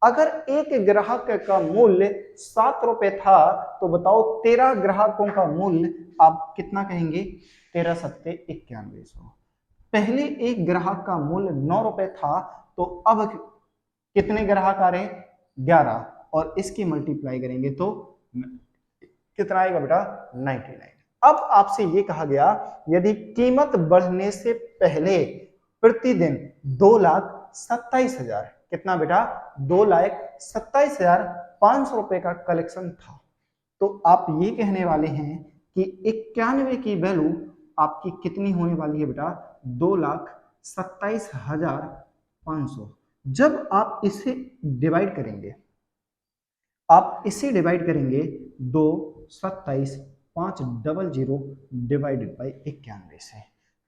अगर एक ग्राहक का मूल्य 7 रुपए था तो बताओ 13 ग्राहकों का मूल्य आप कितना कहेंगे, 13 सत्ते 9100। पहले एक ग्राहक का मूल्य 9 रुपए था तो अब कितने ग्राहक आ रहे, 11, और इसकी मल्टीप्लाई करेंगे तो कितना आएगा बेटा, 99। अब आपसे ये कहा गया यदि कीमत बढ़ने से पहले प्रतिदिन 2,27,000, कितना बेटा, 2,27,500 रुपए का कलेक्शन था, तो आप ये कहने वाले हैं कि 91 की वैल्यू आपकी कितनी होने वाली है बेटा, 2,27,500। जब आप इसे डिवाइड करेंगे, आप इसे डिवाइड करेंगे 2,27,500 डिवाइडेड बाई 91 से,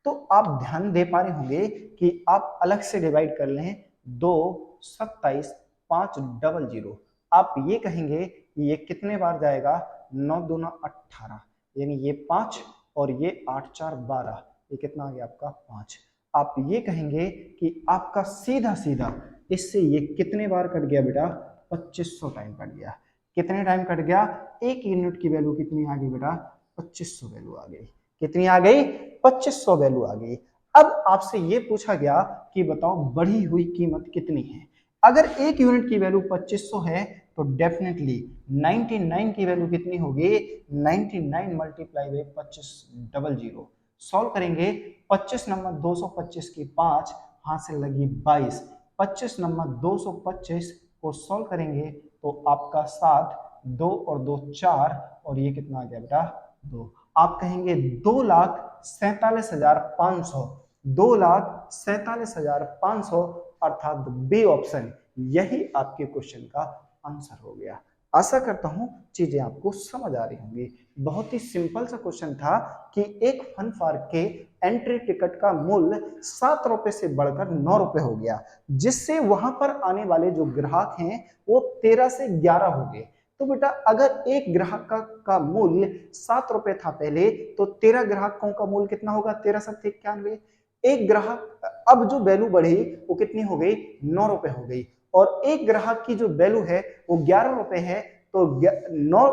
तो आप ध्यान दे पा रहे होंगे कि आप अलग से डिवाइड कर लें 2,27,500। आप ये कहेंगे कि ये कितने बार जाएगा, 9 दूना 18, यानी ये 5 और ये 8 4 12, ये कितना आ गया आपका 5। आप ये कहेंगे कि आपका सीधा सीधा इससे ये कितने बार कट गया बेटा, 2500 टाइम कट गया। कितने टाइम कट गया, एक यूनिट की वैल्यू कितनी आ गई बेटा, 2500 वैल्यू आ गई। कितनी आ गई, 2500 वैल्यू आ गई। अब आपसे ये पूछा गया कि बताओ बढ़ी हुई कीमत कितनी है। अगर एक यूनिट की वैल्यू 2500 है तो डेफिनेटली 99 की वैल्यू कितनी होगी, 99 मल्टीप्लाई बाई 2500। सॉल्व करेंगे, 25 नंबर 225 की 5, हाथ से लगी 22, 25 नंबर 225 को सॉल्व करेंगे तो आपका 7, 2 और 2 4, और ये कितना आ गया बेटा, 2। आप कहेंगे 2,47,500, 2,47,500, अर्थात बी ऑप्शन यही आपके क्वेश्चन का आंसर हो गया। आशा करता हूं चीजें आपको समझ आ रही होंगी। बहुत ही सिंपल सा क्वेश्चन था कि एक फन पार्क के एंट्री टिकट का मूल्य 7 रुपए से बढ़कर 9 रुपए हो गया, जिससे वहां पर आने वाले जो ग्राहक हैं वो 13 से 11 हो गए। तो बेटा अगर एक ग्राहक का मूल्य 7 रुपए था पहले, तो 13 ग्राहकों का मूल्य कितना होगा, 13 सत्ते 91। एक ग्राहक, अब जो वैल्यू बढ़ी वो कितनी हो गई, 9 रुपए हो गई, और एक ग्राहक की जो वैल्यू है वो 11 रुपए है, तो 9,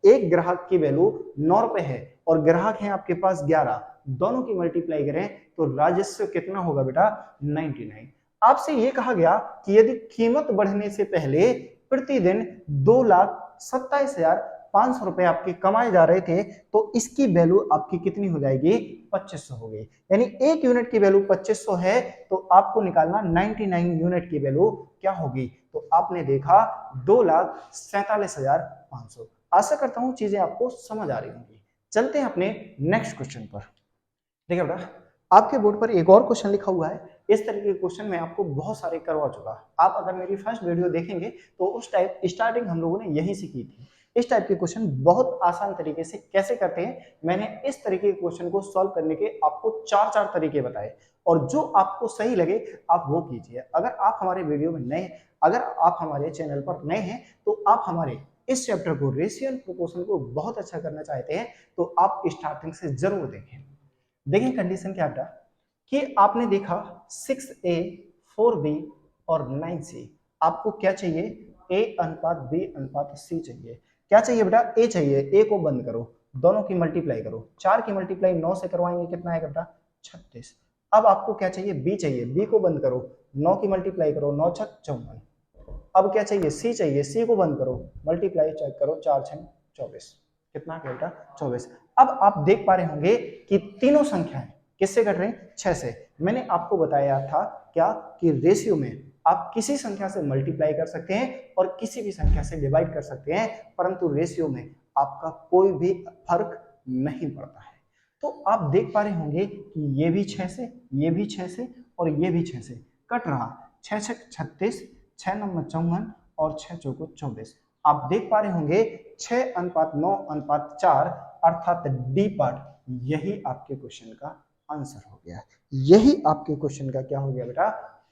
एक ग्राहक की वैल्यू 9 रुपए है और ग्राहक है आपके पास 11, दोनों की मल्टीप्लाई करें तो राजस्व कितना होगा बेटा, 99। आपसे ये कहा गया कि यदि कीमत बढ़ने से पहले प्रतिदिन 2,27,500 रुपए आपके कमाए जा रहे थे तो इसकी वैल्यू आपकी कितनी हो जाएगी, 2500 हो गई। यानी एक यूनिट की वैल्यू 2500 है तो आपको निकालना 99 यूनिट की वैल्यू क्या होगी, तो आपने देखा 2,47,500। आशा करता हूं चीजें आपको समझ आ रही होंगी। चलते हैं अपने नेक्स्ट क्वेश्चन पर। देखिए बेटा आपके बोर्ड पर एक और क्वेश्चन लिखा हुआ है। इस तरह के क्वेश्चन मैं आपको बहुत सारे करवा चुका। आप अगर मेरी फर्स्ट वीडियो देखेंगे तो उस टाइप स्टार्टिंग हम लोगों ने यहीं से की थी। इस टाइप के क्वेश्चन बहुत आसान तरीके से कैसे करते हैं, मैंने इस तरीके के क्वेश्चन को सॉल्व करने के आपको 4 तरीके बताए, और जो आपको सही लगे आप वो कीजिए। अगर आप हमारे वीडियो में नए, अगर आप हमारे चैनल पर नए हैं तो आप हमारे इस चैप्टर को, रेशियो एंड प्रोपोर्शन को बहुत अच्छा करना चाहते हैं तो आप स्टार्टिंग से जरूर देखें। देखें कंडीशन क्या था कि आपने देखा 6A 4B और 9C, आपको क्या चाहिए, A अनुपात B अनुपात C चाहिए। क्या चाहिए बेटा, A चाहिए, A को बंद करो, दोनों की मल्टीप्लाई करो, 4 की मल्टीप्लाई 9 से करवाएंगे कितना आएगा बेटा 36। अब आपको क्या चाहिए, बी चाहिए, बी को बंद करो, 9 की मल्टीप्लाई करो, 9 छक 54। अब क्या चाहिए, सी चाहिए, सी को बंद करो, मल्टीप्लाई चेक करो, 4 छक 24, कितना आ गया बेटा 24। अब आप देख पा रहे होंगे कि तीनों संख्याएं किससे कट रही हैं, 6 से। मैंने आपको बताया था क्या कि रेशियो में आप किसी संख्या से मल्टीप्लाई कर सकते हैं और किसी भी संख्या से डिवाइड कर सकते हैं, परंतु रेशियो में आपका कोई भी फर्क नहीं पड़ता है। तो आप देख पा रहे होंगे कि ये भी 6 से, ये भी 6 से और ये भी 6 से कट रहा, 6 छक 36, 6 नंबर 54 और 6 चौको 24। आप देख पा रहे होंगे 6:9:4 अर्थात डी पार्ट, यही आपके क्वेश्चन का आंसर हो गया, यही आपके क्वेश्चन का क्या हो गया बेटा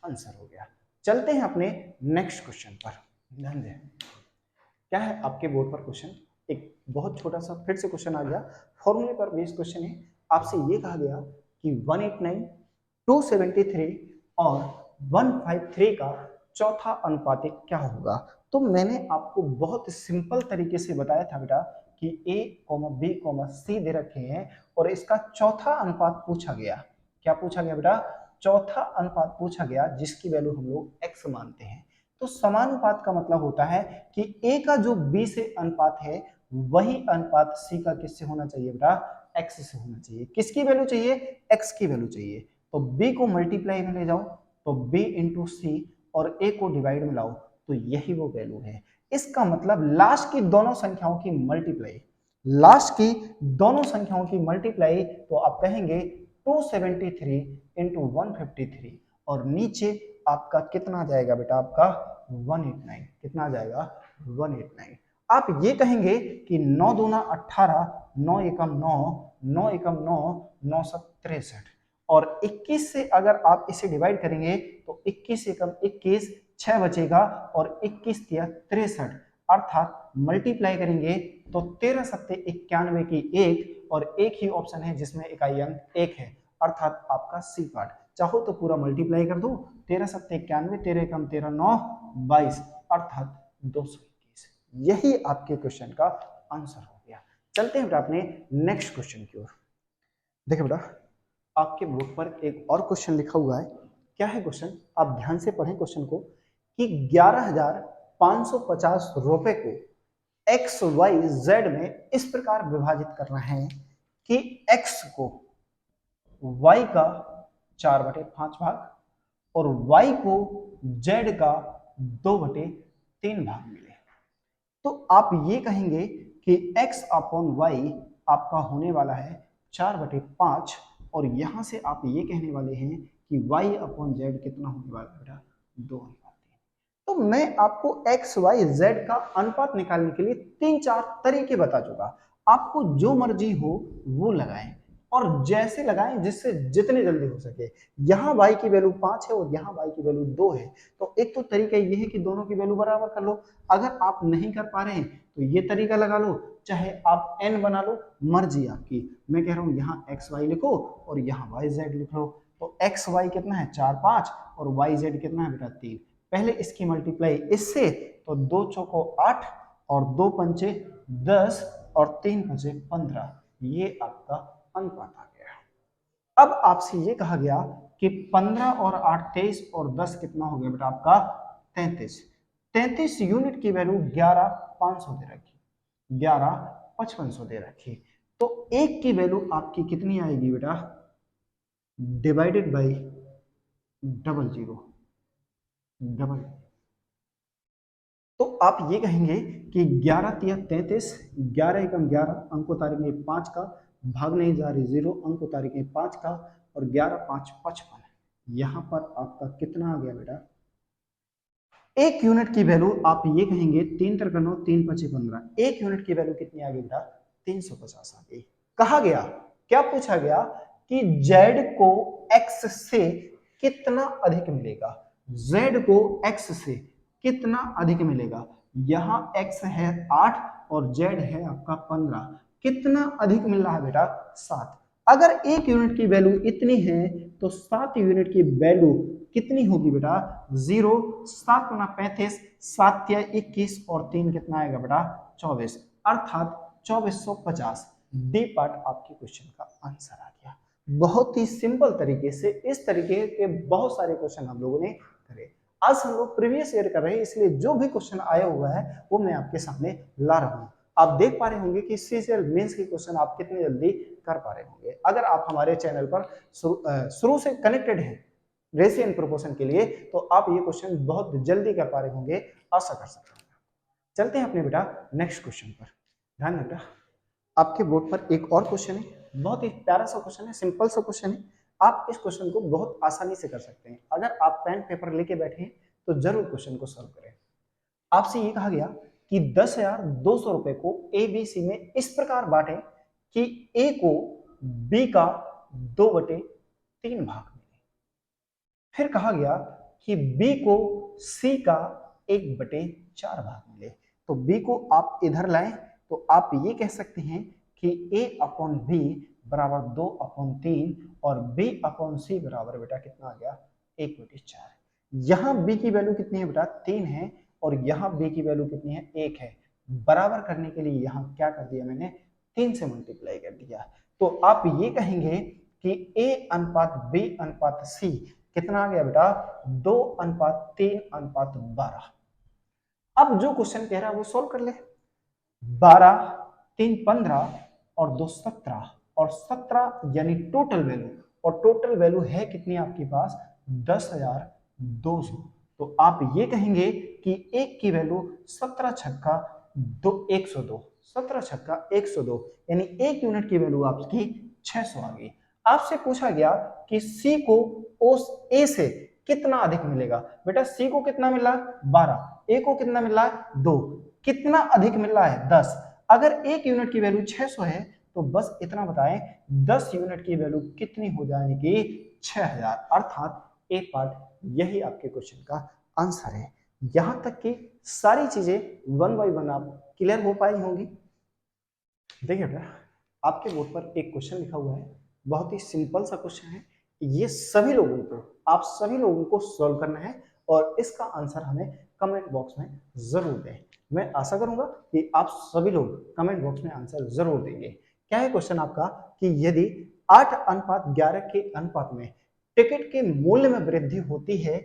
आंसर हो गया। चलते हैं अपने नेक्स्ट क्वेश्चन पर, ध्यान दें क्या है आपके बोर्ड पर क्वेश्चन। एक बहुत छोटा सा फिर से क्वेश्चन आ गया, फॉर्मूले पर बेस्ड क्वेश्चन है। आपसे ये कहा गया कि 189, 273 और 153 का चौथा अनुपातिक क्या होगा। तो मैंने आपको बहुत सिंपल तरीके से बताया था बेटा कि a, b, c दे रखे हैं और इसका चौथा अनुपात पूछा गया। क्या पूछा गया बेटा, चौथा अनुपात पूछा गया जिसकी वैल्यू हम लोग x मानते हैं। तो समानुपात का मतलब होता है कि a का जो b से अनुपात है वही अनुपात c का किससे होना चाहिए बेटा, x से होना चाहिए। किसकी वैल्यू चाहिए, x की वैल्यू चाहिए। तो b को मल्टीप्लाई में ले जाओ तो b इंटू सी और a को डिवाइड में लाओ तो यही वो वैल्यू है। इसका मतलब लास्ट की दोनों संख्याओं की मल्टीप्लाई, लास्ट की दोनों संख्याओं की मल्टीप्लाई, तो आप कहेंगे 273 इंटू 153 और नीचे आपका कितना आ जाएगा बेटा, आपका 189, कितना आ जाएगा 189। आप ये कहेंगे कि 9 दूना 18, 9 एकम 9, 9 एकम 9, 9 सब 63 और 21 से अगर आप इसे डिवाइड करेंगे तो 21 एकम 21, 6 बचेगा और 21 तिया 63 अर्थात मल्टीप्लाई करेंगे तो 13 सत्ते 91 की एक और एक ही ऑप्शन है जिसमें इकाई अंक 1 है अर्थात आपका सी पार्ट। चाहो तो पूरा मल्टीप्लाई कर दो, 13 सत्ते 91, 13 एकम 13, 9 22 अर्थात 221। यही आपके क्वेश्चन का आंसर हो गया। चलते हैं बेटा अपने नेक्स्ट क्वेश्चन की ओर। देखिए बेटा आपके बोर्ड पर एक और क्वेश्चन लिखा हुआ है। क्या है क्वेश्चन, आप ध्यान से पढ़ें क्वेश्चन को कि 11,550 रुपए को एक्स वाई जेड में इस प्रकार विभाजित करना है कि एक्स को वाई का 4/5 भाग और वाई को जेड का 2/3 भाग मिले। तो आप ये कहेंगे कि x अपॉन वाई आपका होने वाला है 4/5 और यहां से आप ये कहने वाले हैं कि y अपॉन जेड कितना होने वाला है बेटा 2/3। तो मैं आपको x y z का अनुपात निकालने के लिए 3-4 तरीके बता चुका, आपको जो मर्जी हो वो लगाएं और जैसे लगाएं जिससे जितने जल्दी हो सके। यहाँ y की वैल्यू 5 है और यहाँ y की वैल्यू 2 है, तो एक तो तरीका ये है कि दोनों की वैल्यू बराबर कर लो। अगर आप नहीं कर पा रहे हैं तो ये तरीका लगा लो, चाहे आप n बना लो, मर्जी आपकी। मैं कह रहा हूँ यहाँ एक्स वाई लिखो और यहाँ वाई जेड लिख लो। तो एक्स वाई कितना है 4 5 और वाई जेड कितना है बेटा 3। पहले इसकी मल्टीप्लाई इससे तो 2 चौको 8 और 2 पंचे 10 और 3 पंचे 15, ये आपका अनुपात आ गया। अब आपसे ये कहा गया कि 15 और 8 23 और 10 कितना हो गया बेटा आपका 33। 33 यूनिट की वैल्यू 11,500 दे रखी, 11,5500 दे रखी। तो एक की वैल्यू आपकी कितनी आएगी बेटा, डिवाइडेड बाई 00 डबल। तो आप ये कहेंगे कि 11 तिया 33, 11 एकम 11, अंक उतारेंगे 5 का, भाग नहीं जा रही 0, अंक उतारेंगे 5 का और 11 5 55। यहां पर आपका कितना आ गया बेटा, एक यूनिट की वैल्यू आप ये कहेंगे 3 3 9 3 5 15, एक यूनिट की वैल्यू कितनी आ गई बेटा 350 आ गई। कहा गया, क्या पूछा गया कि z को x से कितना अधिक मिलेगा, z को x से कितना अधिक मिलेगा। यहां x है 8 और z है आपका 15, कितना अधिक मिल रहा है बेटा 7। अगर एक यूनिट की वैल्यू इतनी है तो 7 यूनिट की वैल्यू कितनी होगी बेटा 0, 7 गुना 35, 7 या 21 और 3 कितना आएगा बेटा 24 अर्थात 2450। डी पार्ट आपके क्वेश्चन का आंसर आ गया। बहुत ही सिंपल तरीके से इस तरीके के बहुत सारे क्वेश्चन हम लोगों ने करे। आज हम लोग प्रीवियस ईयर कर रहे हैं, इसलिए जो भी क्वेश्चन आया हुआ है वो मैं आपके सामने ला रहा हूँ। आप देख पा रहे होंगे कि सीजीएल मेंस के क्वेश्चन आप कितने जल्दी कर पा रहे होंगे। अगर आप हमारे चैनल पर शुरू से कनेक्टेड हैं रेशियो एंड प्रोपोर्शन के लिए, तो आप ये क्वेश्चन बहुत जल्दी कर पा रहे होंगे, आशा कर सकते हैं। चलते हैं अपने बेटा नेक्स्ट क्वेश्चन पर। ध्यान बेटा, आपके बोर्ड पर एक और क्वेश्चन है, बहुत ही प्यारा सा क्वेश्चन है, सिंपल सा क्वेश्चन है। आप इस क्वेश्चन को बहुत आसानी से कर सकते हैं। अगर आप पेन पेपर लेके बैठे हैं तो जरूर क्वेश्चन को सॉल्व करें। आपसे ये कहा गया कि 10,200 रुपए को ए बी सी में इस प्रकार बांटे कि ए को बी का 2/3 भाग मिले। फिर कहा गया कि बी को सी का 1/4 भाग मिले। तो बी को आप इधर लाएं तो आप ये कह सकते हैं कि a/b बराबर 2/3 और b/c बराबर बेटा कितना आ गया 1/4। यहाँ b की वैल्यू कितनी है बेटा 3 है और यहाँ b की वैल्यू कितनी है 1 है। बराबर करने के लिए यहाँ क्या कर दिया मैंने 3 से मल्टीप्लाई कर दिया। तो आप ये कहेंगे कि a/b/c कितना आ गया बेटा 2/3/12। अब जो क्वेश्चन कह रहा है वो सॉल्व कर ले। 12 3 15 और 2 17 और 17 यानी टोटल वैल्यू, और टोटल वैल्यू है कितनी आपके पास 10,200। तो आप ये कहेंगे कि एक की वैल्यू 17 छक्का 102, 17 छक्का 102 यानी एक यूनिट की वैल्यू आपकी 600 आ गई। आपसे पूछा गया कि सी को ओस ए से कितना अधिक मिलेगा। बेटा सी को कितना मिला 12, ए को कितना मिला 2, कितना अधिक मिल रहा है 10। अगर एक यूनिट की वैल्यू 600 है तो बस इतना बताएं 10 यूनिट की वैल्यू कितनी हो जाएगी 6000। अर्थात ए पार्ट यही आपके क्वेश्चन का आंसर है। यहां तक कि सारी चीजें वन बाय वन आप क्लियर हो पाई होंगी। देखिए बेटा, आपके बोर्ड पर एक क्वेश्चन लिखा हुआ है, बहुत ही सिंपल सा क्वेश्चन है। ये सभी लोगों को, आप सभी लोगों को सॉल्व करना है और इसका आंसर हमें कमेंट बॉक्स में जरूर दें। मैं आशा करूंगा कि आप सभी लोग कमेंट बॉक्स में आंसर जरूर देंगे। क्या है क्वेश्चन आपका कि यदि 8:11 के अनुपात में टिकट के मूल्य में वृद्धि होती है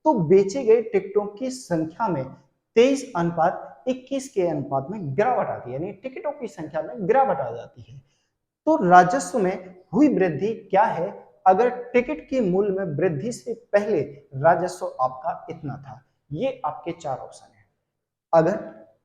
तो बेचे गए टिकटों की संख्या में 23:21 के अनुपात में गिरावट आती है, यानी टिकटों की संख्या में गिरावट आ जाती है। तो राजस्व में हुई वृद्धि क्या है अगर टिकट के मूल्य में वृद्धि से पहले राजस्व आपका इतना था। ये आपके 4 ऑप्शन है। अगर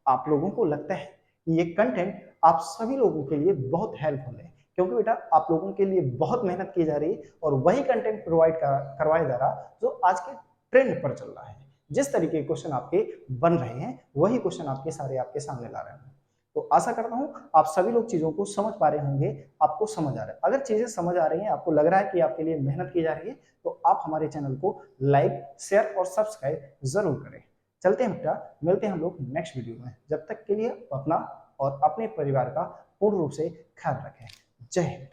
आप लोगों को लगता है कि ये कंटेंट आप सभी लोगों के लिए बहुत हेल्पफुल है, क्योंकि बेटा आप लोगों के लिए बहुत मेहनत की जा रही है और वही कंटेंट प्रोवाइड करवाया जा रहा जो आज के ट्रेंड पर चल रहा है। जिस तरीके के क्वेश्चन आपके बन रहे हैं वही क्वेश्चन आपके सारे आपके सामने ला रहे हैं। तो आशा करता हूं आप सभी लोग चीजों को समझ पा रहे होंगे, आपको समझ आ रहा है। अगर चीजें समझ आ रही हैं, आपको लग रहा है कि आपके लिए मेहनत की जा रही है, तो आप हमारे चैनल को लाइक शेयर और सब्सक्राइब जरूर करें। चलते हैं बेटा, मिलते हैं हम लोग नेक्स्ट वीडियो में। जब तक के लिए अपना और अपने परिवार का पूर्ण रूप से ख्याल रखें। जय हिंद।